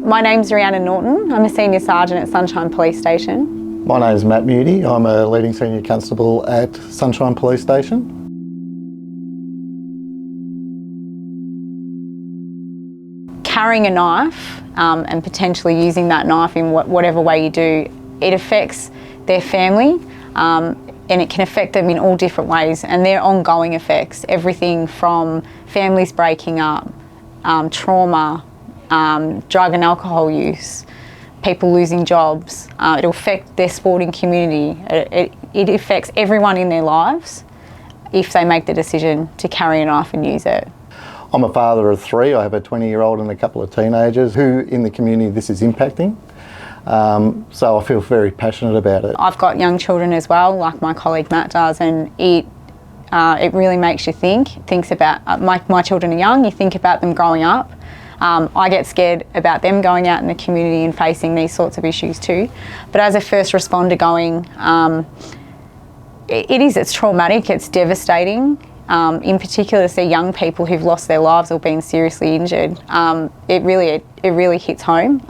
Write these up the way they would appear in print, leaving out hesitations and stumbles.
My name's Rhiannon Norton. I'm a Senior Sergeant at Sunshine Police Station. My name's Matt Mudie. I'm a leading Senior Constable at Sunshine Police Station. Carrying a knife and potentially using that knife in whatever way you do, it affects their family and it can affect them in all different ways, and they're ongoing effects. Everything from families breaking up, trauma, drug and alcohol use, people losing jobs. It'll affect their sporting community. It affects everyone in their lives if they make the decision to carry a knife and use it. I'm a father of three. I have a 20-year-old and a couple of teenagers who in the community this is impacting. So I feel very passionate about it. I've got young children as well, like my colleague Matt does, and it really makes you think. Thinks about, my children are young, you think about them growing up. I get scared about them going out in the community and facing these sorts of issues too. But as a first responder going, it's traumatic, it's devastating. In particular to see young people who've lost their lives or been seriously injured. It really hits home.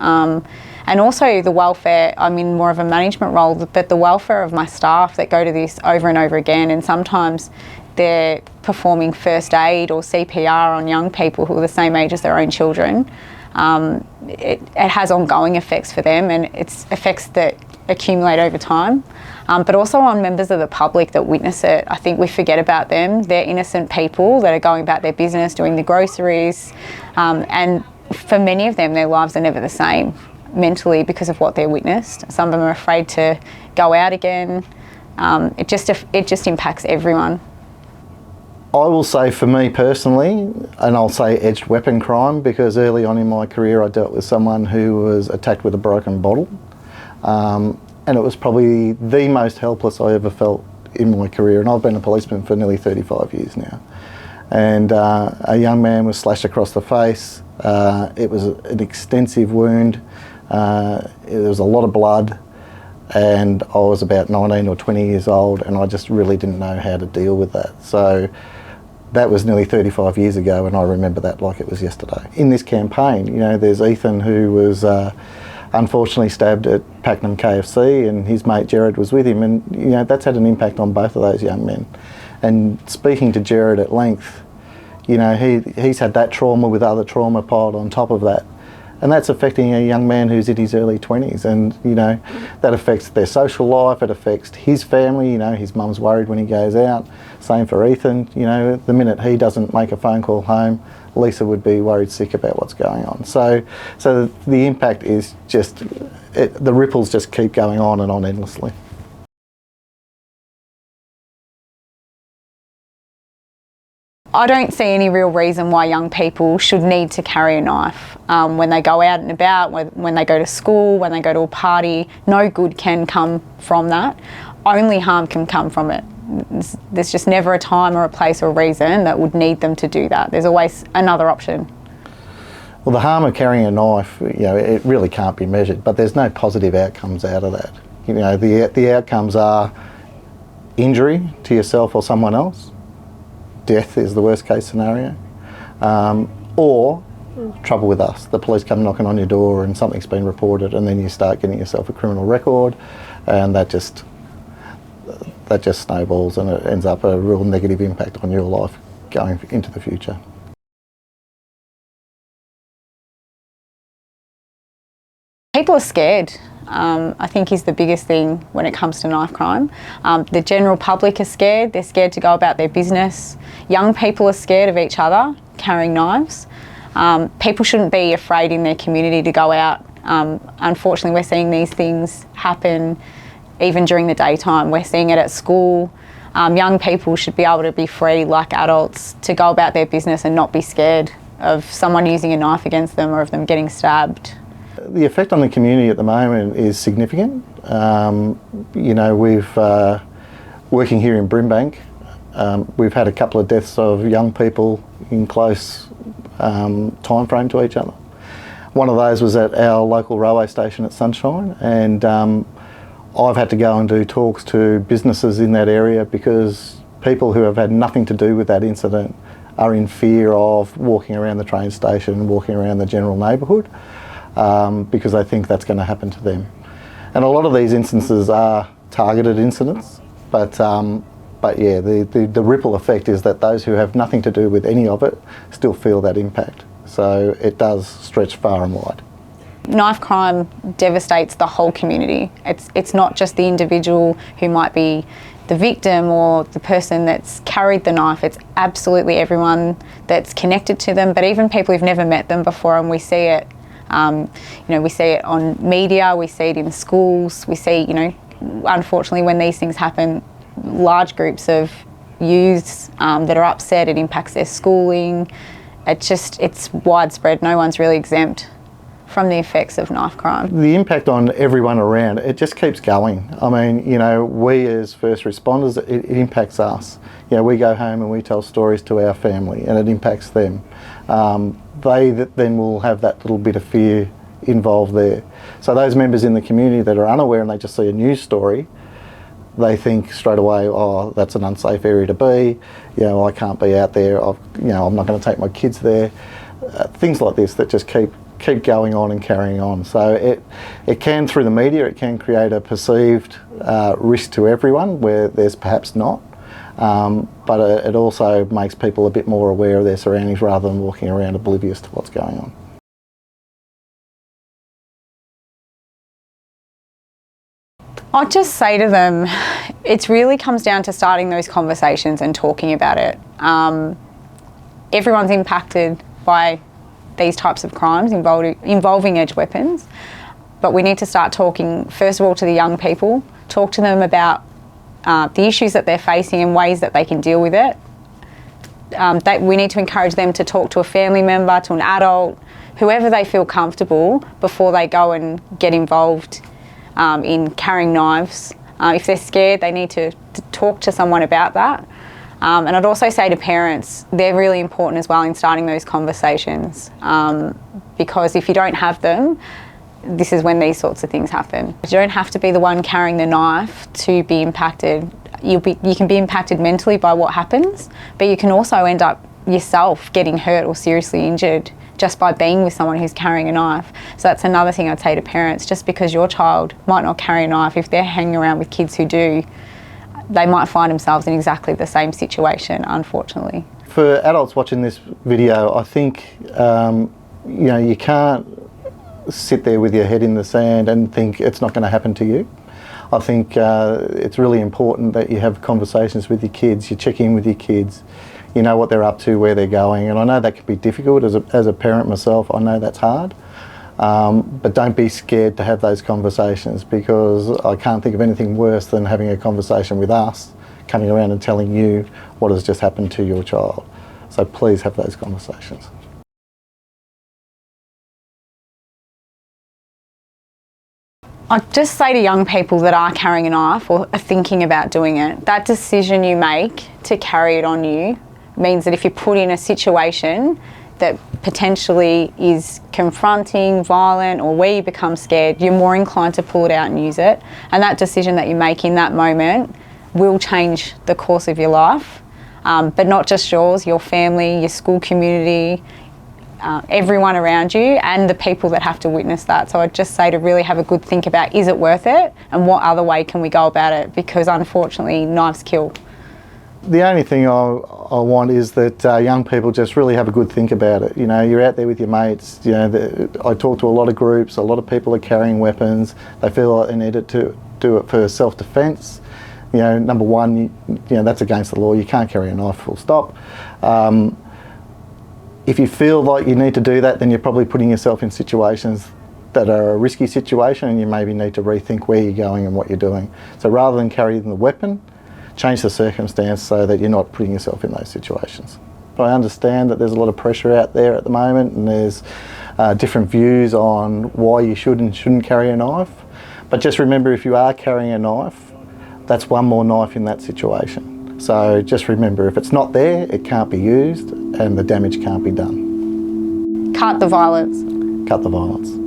And also the welfare, I'm in more of a management role, but the welfare of my staff that go to this over and over again, and sometimes they're performing first aid or CPR on young people who are the same age as their own children. It has ongoing effects for them, and it's effects that accumulate over time. But also on members of the public that witness it. I think we forget about them. They're innocent people that are going about their business, doing the groceries, and for many of them, their lives are never the same mentally because of what they're witnessed. Some of them are afraid to go out again. It just impacts everyone. I will say for me personally, and I'll say edged weapon crime, because early on in my career I dealt with someone who was attacked with a broken bottle. And it was probably the most helpless I ever felt in my career, and I've been a policeman for nearly 35 years now. And a young man was slashed across the face. It was an extensive wound. There was a lot of blood, and I was about 19 or 20 years old, and I just really didn't know how to deal with that. So that was nearly 35 years ago, and I remember that like it was yesterday. In this campaign, you know, there's Ethan, who was unfortunately stabbed at Pakenham KFC, and his mate Jared was with him, and you know that's had an impact on both of those young men. And speaking to Jared at length, you know, he's had that trauma with other trauma piled on top of that, and that's affecting a young man who's in his early 20s, and you know that affects their social life, it affects his family. You know, his mum's worried when he goes out. Same for Ethan. You know, the minute he doesn't make a phone call home, Lisa would be worried sick about what's going on. So the impact is just, the ripples just keep going on and on endlessly. I don't see any real reason why young people should need to carry a knife when they go out and about, when they go to school, when they go to a party. No good can come from that. Only harm can come from it. There's just never a time or a place or a reason that would need them to do that. There's always another option. Well, the harm of carrying a knife, you know, it really can't be measured, but there's no positive outcomes out of that. You know, the outcomes are injury to yourself or someone else. Death is the worst case scenario. Or trouble with us. The police come knocking on your door and something's been reported, and then you start getting yourself a criminal record, and that just snowballs, and it ends up a real negative impact on your life going into the future. People are scared, I think is the biggest thing when it comes to knife crime. The general public are scared. They're scared to go about their business. Young people are scared of each other carrying knives. People shouldn't be afraid in their community to go out. Unfortunately, we're seeing these things happen even during the daytime. We're seeing it at school. Young people should be able to be free like adults to go about their business and not be scared of someone using a knife against them or of them getting stabbed. The effect on the community at the moment is significant. You know, we've, working here in Brimbank, we've had a couple of deaths of young people in close time frame to each other. One of those was at our local railway station at Sunshine, and I've had to go and do talks to businesses in that area because people who have had nothing to do with that incident are in fear of walking around the train station, walking around the general neighbourhood. because they think that's going to happen to them. And a lot of these instances are targeted incidents, but yeah, the ripple effect is that those who have nothing to do with any of it still feel that impact. So it does stretch far and wide. Knife crime devastates the whole community. It's not just the individual who might be the victim or the person that's carried the knife. It's absolutely everyone that's connected to them, but even people who've never met them before, and we see it. We see it on media, we see it in schools, we see, unfortunately when these things happen, large groups of youths that are upset, it impacts their schooling. It's widespread. No one's really exempt from the effects of knife crime. The impact on everyone around, it just keeps going. I mean, we as first responders, it impacts us. We go home and we tell stories to our family and it impacts them. They then will have that little bit of fear involved there. So those members in the community that are unaware and they just see a news story, they think straight away, oh, that's an unsafe area to be, I can't be out there, I'm not going to take my kids there. Things like this that just keep going on and carrying on. So it can, through the media, it can create a perceived risk to everyone where there's perhaps not. But it also makes people a bit more aware of their surroundings rather than walking around oblivious to what's going on. I'd just say to them, it really comes down to starting those conversations and talking about it. Everyone's impacted by these types of crimes involving edge weapons, but we need to start talking, first of all, to the young people, talk to them about the issues that they're facing and ways that they can deal with it. We need to encourage them to talk to a family member, to an adult, whoever they feel comfortable before they go and get involved in carrying knives. If they're scared, they need to talk to someone about that. And I'd also say to parents, they're really important as well in starting those conversations, because if you don't have them, this is when these sorts of things happen. You don't have to be the one carrying the knife to be impacted. You can be impacted mentally by what happens, but you can also end up yourself getting hurt or seriously injured just by being with someone who's carrying a knife. So that's another thing I'd say to parents, just because your child might not carry a knife, if they're hanging around with kids who do, they might find themselves in exactly the same situation, unfortunately. For adults watching this video, I think you can't sit there with your head in the sand and think it's not going to happen to you. I think it's really important that you have conversations with your kids, you check in with your kids, you know what they're up to, where they're going, and I know that can be difficult as a parent myself. I know that's hard, but don't be scared to have those conversations, because I can't think of anything worse than having a conversation with us coming around and telling you what has just happened to your child. So please have those conversations. I'd just say to young people that are carrying a knife or are thinking about doing it, that decision you make to carry it on you means that if you're put in a situation that potentially is confronting, violent, or where you become scared, you're more inclined to pull it out and use it. And that decision that you make in that moment will change the course of your life, but not just yours, your family, your school community, everyone around you and the people that have to witness that. So I'd just say to really have a good think about, is it worth it, and what other way can we go about it, because unfortunately knives kill. The only thing I want is that young people just really have a good think about it. You know, you're out there with your mates, I talk to a lot of groups, a lot of people are carrying weapons, they feel like they need it to do it for self-defence. Number one, that's against the law, you can't carry a knife, full stop. If you feel like you need to do that, then you're probably putting yourself in situations that are a risky situation, and you maybe need to rethink where you're going and what you're doing. So rather than carrying the weapon, change the circumstance so that you're not putting yourself in those situations. I understand that there's a lot of pressure out there at the moment, and there's different views on why you should and shouldn't carry a knife. But just remember, if you are carrying a knife, that's one more knife in that situation. So just remember, if it's not there, it can't be used and the damage can't be done. Cut the violence. Cut the violence.